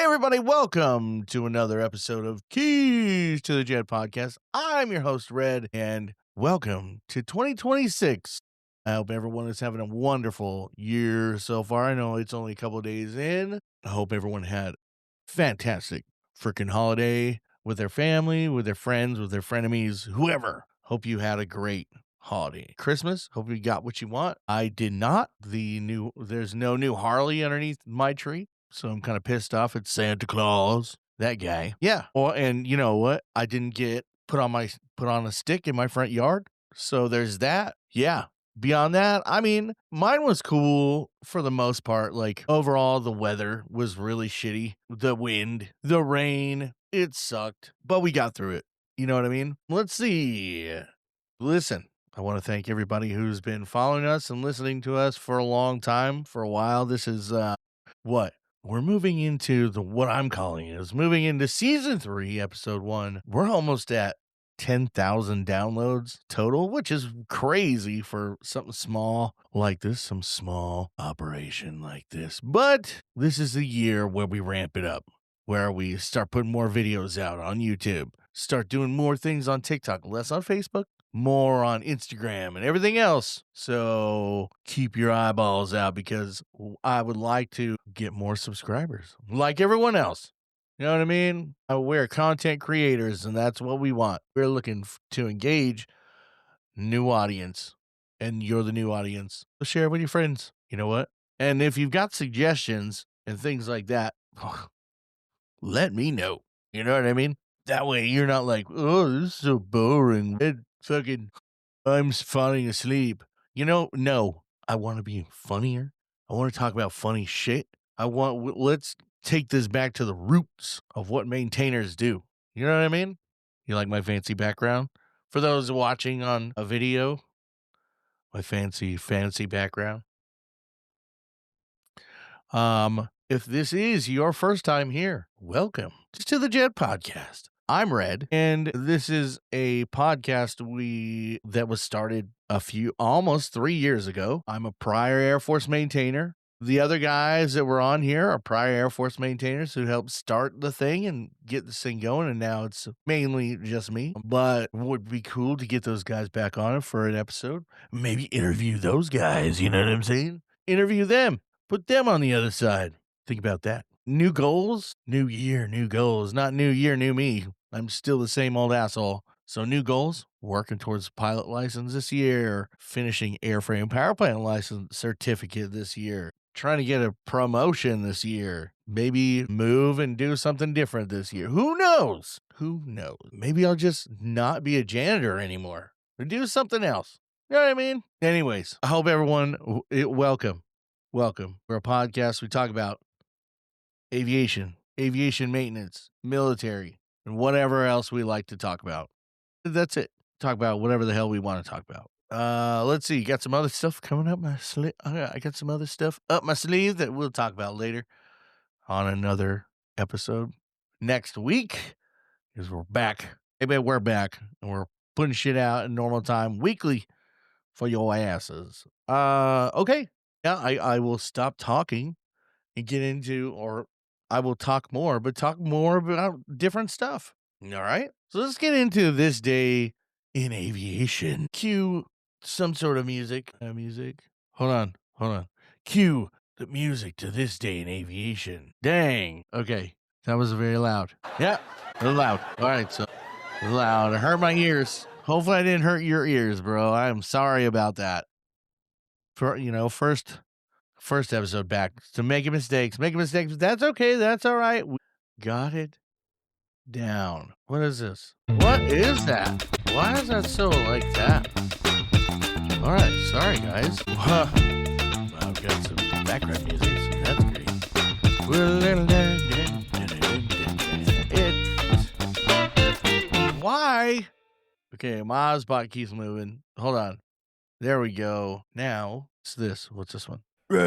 everybody, welcome to another episode of Keys to the Jet podcast. I'm your host, Red, and welcome to 2026. I hope everyone is having a wonderful year so far. I know it's only a couple of days in. I hope everyone had fantastic freaking holiday with their family, with their friends, with their frenemies, whoever. Hope you had a great holiday. Christmas, hope you got what you want. I did not. There's no new Harley underneath my tree. So I'm kind of pissed off at Santa Claus, that guy. Yeah. Well, and you know what? I didn't get put on a stick in my front yard. So there's that. Yeah. Beyond that, I mean, mine was cool for the most part. Like overall, the weather was really shitty. The wind, the rain, it sucked, but we got through it. You know what I mean? Let's see. Listen, I want to thank everybody who's been following us and listening to us for a long time, for a while. This is what? We're moving into what I'm calling is moving into season 3, episode 1. We're almost at 10,000 downloads total, which is crazy for something small like this, some small operation like this. But this is the year where we ramp it up, where we start putting more videos out on YouTube, start doing more things on TikTok, less on Facebook, more on Instagram and everything else. So keep your eyeballs out because I would like to get more subscribers like everyone else. You know what I mean? We're content creators and that's what we want. We're looking to engage new audience and you're the new audience. So share it with your friends. You know what? And if you've got suggestions and things like that, let me know. You know what I mean? That way you're not like, oh, this is so boring. I'm falling asleep. You know, no, I want to be funnier. I want to talk about funny shit. Let's take this back to the roots of what maintainers do. You know what I mean? You like my fancy background? For those watching on a video, my fancy background. If this is your first time here, welcome to the Jet Podcast. I'm Red, and this is a podcast that was started almost 3 years ago. I'm a prior Air Force maintainer. The other guys that were on here are prior Air Force maintainers who helped start the thing and get this thing going, and now it's mainly just me. But it would be cool to get those guys back on it for an episode. Maybe interview those guys, you know what I'm saying? Interview them. Put them on the other side. Think about that. New goals, new year, new goals. Not new year, new me. I'm still the same old asshole. So new goals, working towards pilot license this year, finishing airframe power plant license certificate this year, trying to get a promotion this year, maybe move and do something different this year. Who knows? Who knows? Maybe I'll just not be a janitor anymore or do something else. You know what I mean? Anyways, I hope everyone, welcome. Welcome. We're a podcast. We talk about aviation maintenance, military, and whatever else we like to talk about. That's it. Talk about whatever the hell we want to talk about. Let's see. Got some other stuff coming up my sleeve. I got some other stuff up my sleeve that we'll talk about later on another episode next week because we're back. Maybe we're back and we're putting shit out in normal time weekly for your asses. Okay. Yeah, I will stop talking and get into, or I will talk more about different stuff. All right. So let's get into this day in aviation. Cue some sort of music. Hold on. Cue the music to this day in aviation. Dang. Okay. That was very loud. Yeah. Loud. All right. So loud. It hurt my ears. Hopefully I didn't hurt your ears, bro. I'm sorry about that. First episode back. So making mistakes. That's okay. That's all right. We got it down. What is this? What is that? Why is that so like that? All right. Sorry, guys. I've got some background music, so that's great. Why? Okay, my spot keeps moving. Hold on. There we go. Now, it's this. What's this one? Hold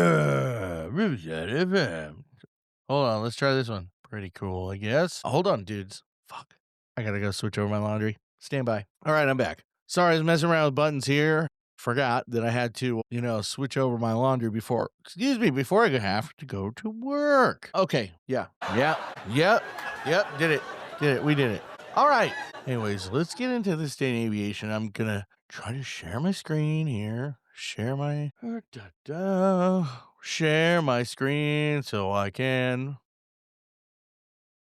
on, let's try this one. Pretty cool, I guess. Hold on, dudes. Fuck. I gotta go switch over my laundry. Stand by. All right, I'm back. Sorry, I was messing around with buttons here. forgot that I had to, switch over my laundry before I have to go to work. Okay. Yeah. Yep. Did it. We did it. All right. Anyways, let's get into this day in aviation. I'm going to try to share my screen here. Share my screen so I can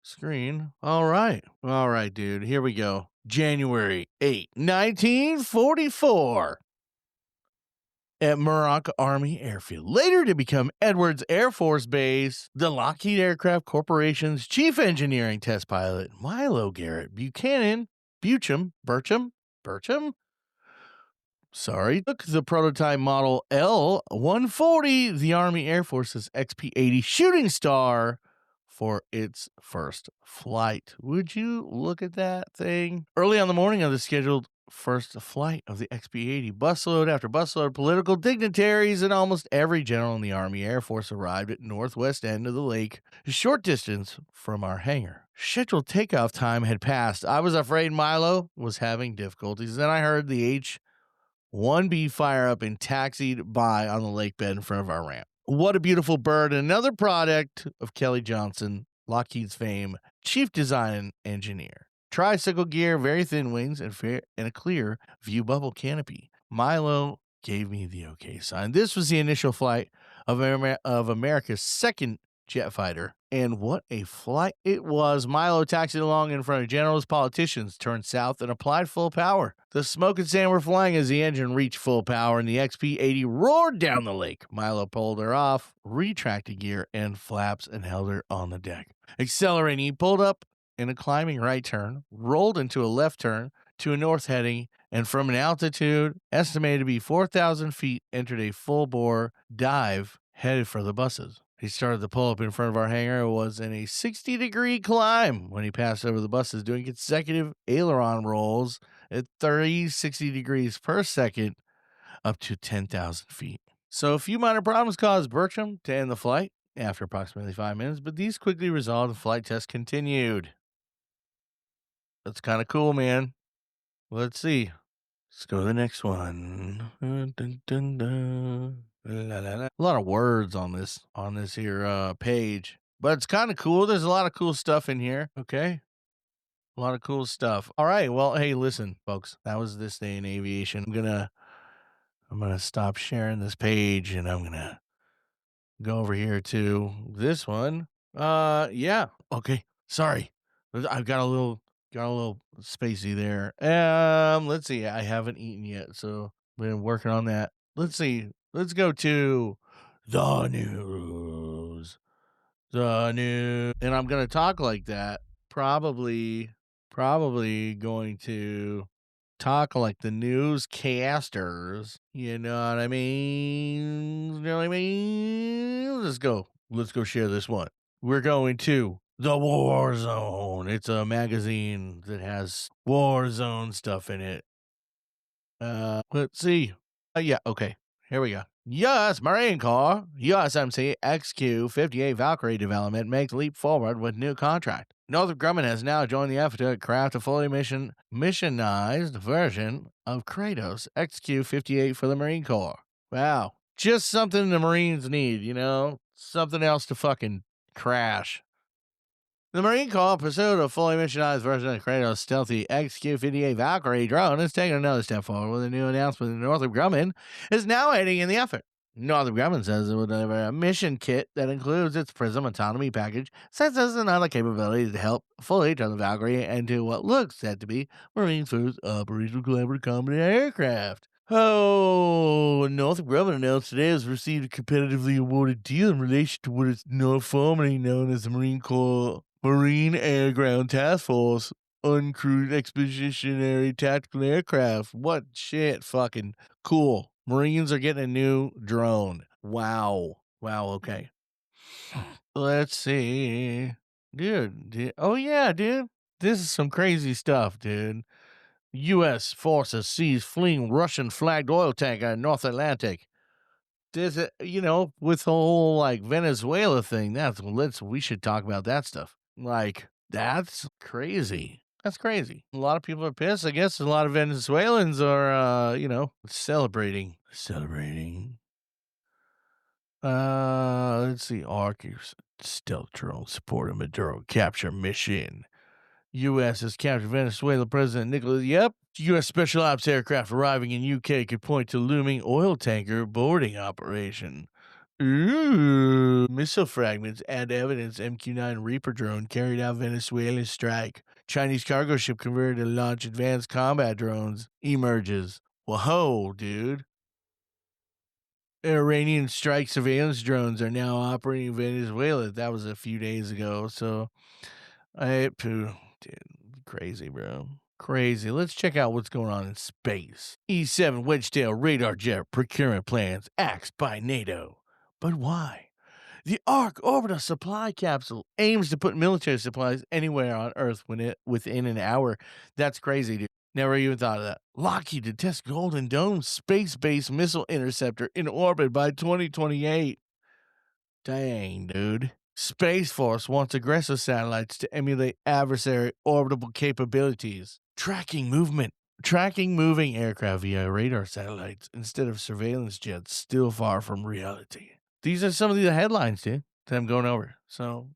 screen. All right, dude. Here we go. January 8, 1944. At Muroc Army Airfield, later to become Edwards Air Force Base, the Lockheed Aircraft Corporation's chief engineering test pilot, Milo Garrett Burcham, took the prototype model L-140, the Army Air Force's XP-80 Shooting Star, for its first flight. Would you look at that thing? Early on the morning of the scheduled first flight of the XP-80, busload after busload of political dignitaries and almost every general in the Army Air Force arrived at northwest end of the lake, a short distance from our hangar. Scheduled takeoff time had passed. I was afraid Milo was having difficulties. Then I heard the H-1B fire up and taxied by on the lake bed in front of our ramp. What a beautiful bird. Another product of Kelly Johnson, Lockheed's fame, chief design engineer. Tricycle gear, very thin wings, and a clear view bubble canopy. Milo gave me the okay sign. This was the initial flight of America's second jet fighter. And what a flight it was. Milo taxied along in front of generals, politicians, turned south, and applied full power. The smoke and sand were flying as the engine reached full power, and the XP-80 roared down the lake. Milo pulled her off, retracted gear and flaps, and held her on the deck. Accelerating, he pulled up in a climbing right turn, rolled into a left turn to a north heading, and from an altitude estimated to be 4,000 feet, entered a full-bore dive headed for the buses. He started to pull up in front of our hangar. It was in a 60-degree climb when he passed over the buses, doing consecutive aileron rolls at 60 degrees per second, up to 10,000 feet. So a few minor problems caused Bertram to end the flight after approximately 5 minutes, but these quickly resolved and flight test continued. That's kind of cool, man. Let's see. Let's go to the next one. Dun, dun, dun. La, la, la. A lot of words on this here page, but it's kind of cool. There's a lot of cool stuff in here. Okay, a lot of cool stuff. All right, well, hey, listen, folks, that was this day in aviation. I'm gonna stop sharing this page, and I'm gonna go over here to this one. Yeah, okay. Sorry, I've got a little spacey there. Let's see. I haven't eaten yet, so been working on that. Let's see. Let's go to the news. And I'm gonna talk like that. Probably going to talk like the newscasters. You know what I mean? You know what I mean? Let's go share this one. We're going to the War Zone. It's a magazine that has war zone stuff in it. Let's see. Yeah, okay. Here we go. U.S. Marine Corps USMC XQ-58 Valkyrie development makes leap forward with new contract. Northrop Grumman has now joined the effort to craft a fully missionized version of Kratos XQ-58 for the Marine Corps. Wow. Just something the Marines need, Something else to fucking crash. The Marine Corps pursued a fully missionized version of Kratos' stealthy XQ-58 Valkyrie drone has taken another step forward with a new announcement that Northrop Grumman is now aiding in the effort. Northrop Grumman says it will deliver a mission kit that includes its Prism autonomy package, sensors, and other capabilities to help fully turn the Valkyrie into what looks set to be Marine's first operational collaborative combat aircraft. Oh, Northrop Grumman announced today has received a competitively awarded deal in relation to what is now formerly known as the Marine Corps Marine Air Ground Task Force Uncrewed Expeditionary Tactical Aircraft. What shit, fucking cool. Marines are getting a new drone. Wow, okay. Let's see. Dude. Oh, yeah, dude. This is some crazy stuff, dude. U.S. forces seize fleeing Russian-flagged oil tanker in North Atlantic. There's with the whole, Venezuela thing, we should talk about that stuff. That's crazy. That's crazy. A lot of people are pissed. I guess a lot of Venezuelans are, celebrating. Celebrating. Let's see. Arcus stealth drone support a Maduro capture mission. U.S. has captured Venezuela President Nicolas. Yep. U.S. Special Ops aircraft arriving in U.K. could point to looming oil tanker boarding operation. Ooh. Missile fragments add evidence MQ-9 Reaper drone carried out Venezuelan strike. Chinese cargo ship converted to launch advanced combat drones emerges. Whoa, dude. Iranian strike surveillance drones are now operating in Venezuela. That was a few days ago. So, dude, crazy, bro. Crazy. Let's check out what's going on in space. E-7 Wedgetail radar jet procurement plans axed by NATO. But why? The Ark orbital supply capsule aims to put military supplies anywhere on Earth within an hour. That's crazy, dude. Never even thought of that. Lockheed to test Golden Dome space-based missile interceptor in orbit by 2028. Dang, dude. Space Force wants aggressive satellites to emulate adversary orbital capabilities. Tracking moving aircraft via radar satellites instead of surveillance jets still far from reality. These are some of the headlines, dude, that I'm going over. So,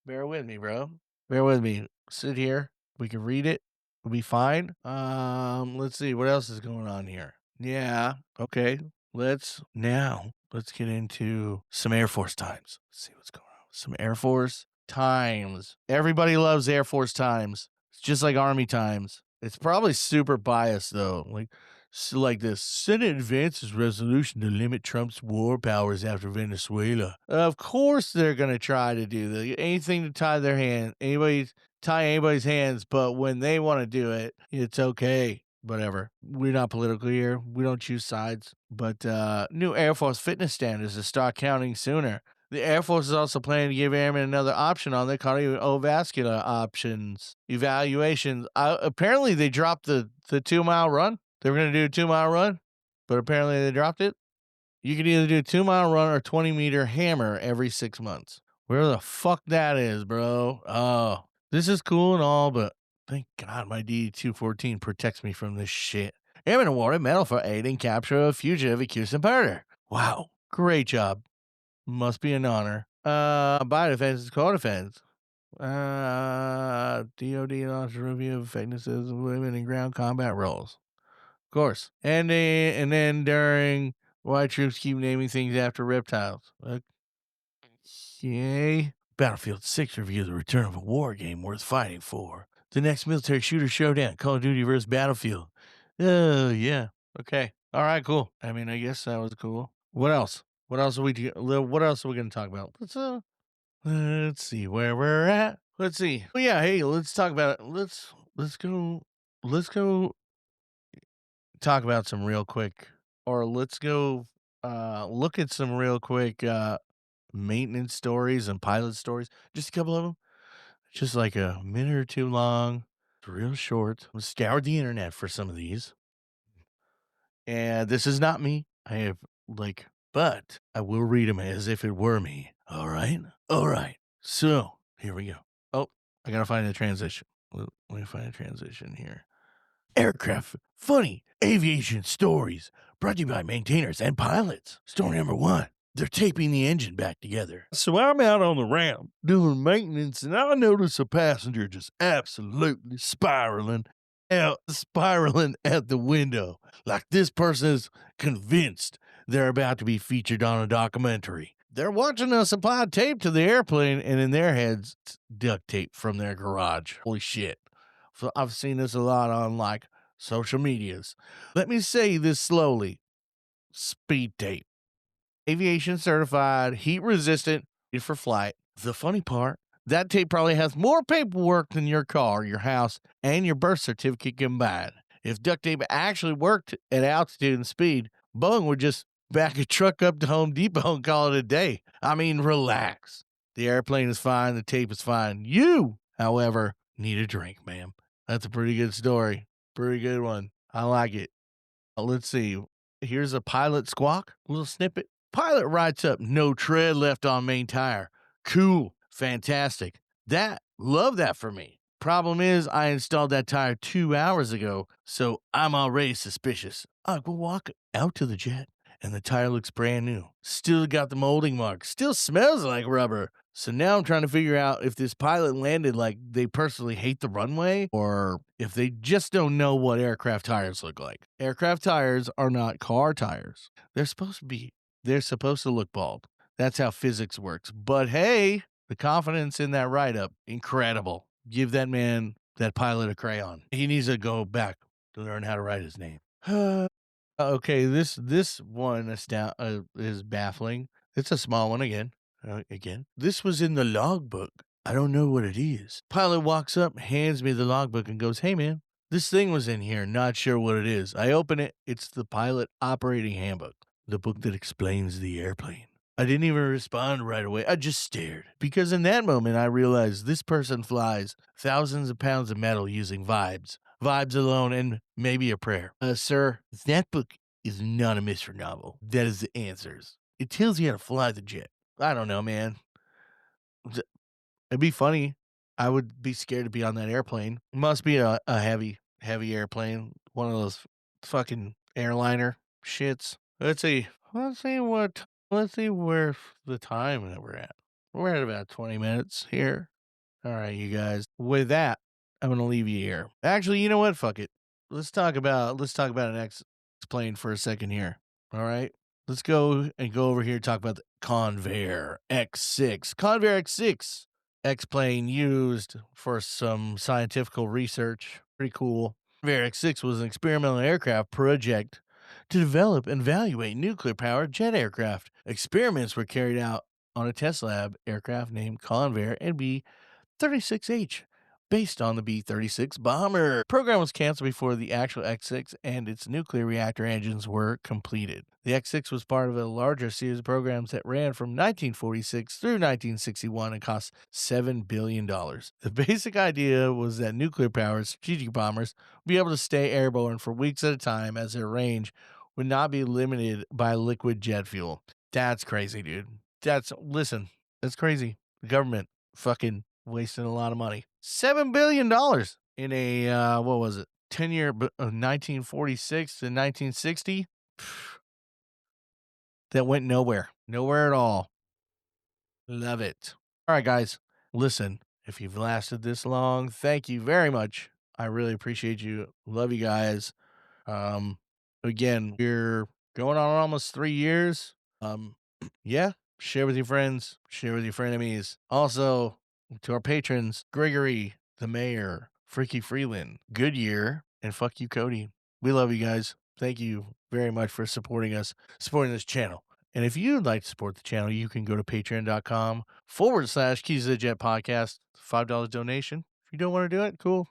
bear with me, bro. Bear with me. Sit here. We can read it. We'll be fine. Let's see what else is going on here. Yeah. Okay. Let's get into some Air Force times. Let's see what's going on. Some Air Force times. Everybody loves Air Force times. It's just like Army times. It's probably super biased though. Like this Senate advances resolution to limit Trump's war powers after Venezuela. Of course they're gonna try to do anything to tie their hand. Tie anybody's hands, but when they want to do it, it's okay. Whatever. We're not political here. We don't choose sides. But new Air Force fitness standards to start counting sooner. The Air Force is also planning to give airmen another option on their cardiovascular options evaluations. Apparently, they dropped the 2-mile run. They were going to do a 2-mile run, but apparently they dropped it. You can either do a 2-mile run or 20-meter hammer every 6 months. Where the fuck that is, bro? Oh, this is cool and all, but thank God my DD-214 protects me from this shit. Airman awarded medal for aiding capture of fugitive accused of murder. Wow, great job. Must be an honor. Biodefense is co-defense. DOD launched a review of effectiveness of women in ground combat roles. Of course. And then during why troops keep naming things after reptiles. Okay. Battlefield 6 review the return of a war game worth fighting for. The next military shooter showdown, Call of Duty vs. Battlefield. Oh, yeah. Okay. All right, cool. I mean, I guess that was cool. What else? What else are we going to talk about? Let's see where we're at. Let's see. Oh yeah, hey, let's talk about it. Let's go talk about some real quick, or let's go look at some real quick maintenance stories and pilot stories. Just a couple of them, just like a minute or two long, real short. I scoured the internet for some of these, and this is not me. I have but I will read them as if it were me. All right. So here we go. Oh, I gotta find a transition. Let me find a transition here. Aircraft funny aviation stories brought to you by maintainers and pilots. Story number 1. They're taping the engine back together. So I'm out on the ramp doing maintenance, and I notice a passenger just absolutely spiraling out the window. Like this person is convinced they're about to be featured on a documentary. They're watching us apply tape to the airplane, and in their heads, it's duct tape from their garage. Holy shit. So I've seen this a lot on social medias. Let me say this slowly. Speed tape. Aviation certified, heat resistant, for flight. The funny part, that tape probably has more paperwork than your car, your house, and your birth certificate combined. If duct tape actually worked at altitude and speed, Boeing would just back a truck up to Home Depot and call it a day. I mean, relax. The airplane is fine. The tape is fine. You, however, need a drink, ma'am. That's a pretty good story. Pretty good one. I like it. Let's see. Here's a pilot squawk. Little snippet. Pilot writes up, no tread left on main tire. Cool. Fantastic. Love that for me. Problem is, I installed that tire 2 hours ago, so I'm already suspicious. I go walk out to the jet, and the tire looks brand new. Still got the molding marks. Still smells like rubber. So now I'm trying to figure out if this pilot landed like they personally hate the runway or if they just don't know what aircraft tires look like. Aircraft tires are not car tires. They're supposed to look bald. That's how physics works. But hey, the confidence in that write-up, incredible. Give that man, that pilot, a crayon. He needs to go back to learn how to write his name. Okay, this one is baffling. It's a small one again. Again, this was in the logbook. I don't know what it is. Pilot walks up, hands me the logbook, and goes, "Hey, man, this thing was in here. Not sure what it is." I open it. It's the pilot operating handbook, the book that explains the airplane. I didn't even respond right away. I just stared because in that moment I realized this person flies thousands of pounds of metal using vibes alone, and maybe a prayer. Sir, that book is not a mystery novel. That is the answers. It tells you how to fly the jet. I don't know, man. It'd be funny. I would be scared to be on that airplane. It must be a heavy airplane. One of those fucking airliner shits. Let's see. Let's see where the time that we're at. We're at about 20 minutes here. All right, you guys. With that, I'm gonna leave you here. Actually, you know what? Fuck it. Let's talk about an X plane for a second here. All right. Let's go over here and talk about the Convair X6. Convair X6 X plane used for some scientific research. Pretty cool. Convair X6 was an experimental aircraft project to develop and evaluate nuclear powered jet aircraft. Experiments were carried out on a test lab aircraft named Convair and B 36H, based on the B-36 bomber. The program was canceled before the actual X-6 and its nuclear reactor engines were completed. The X-6 was part of a larger series of programs that ran from 1946 through 1961 and cost $7 billion. The basic idea was that nuclear-powered strategic bombers would be able to stay airborne for weeks at a time as their range would not be limited by liquid jet fuel. That's crazy, dude. That's crazy. The government fucking wasting a lot of money. $7 billion in a, what was it? 10-year, 1946 to 1960. That went nowhere. Nowhere at all. Love it. All right, guys. Listen, if you've lasted this long, thank you very much. I really appreciate you. Love you guys. Again, we're going on almost 3 years. Yeah, share with your friends, share with your frenemies. Also, to our patrons, Gregory, the mayor, Freaky Freeland, Goodyear, and fuck you, Cody. We love you guys. Thank you very much for supporting us, supporting this channel. And if you'd like to support the channel, you can go to patreon.com/Keys to the Jet podcast, $5 donation. If you don't want to do it, cool.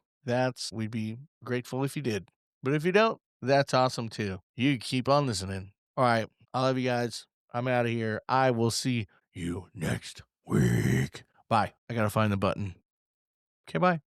We'd be grateful if you did. But if you don't, that's awesome too. You keep on listening. All right. I love you guys. I'm out of here. I will see you next week. Bye. I got to find the button. Okay, bye.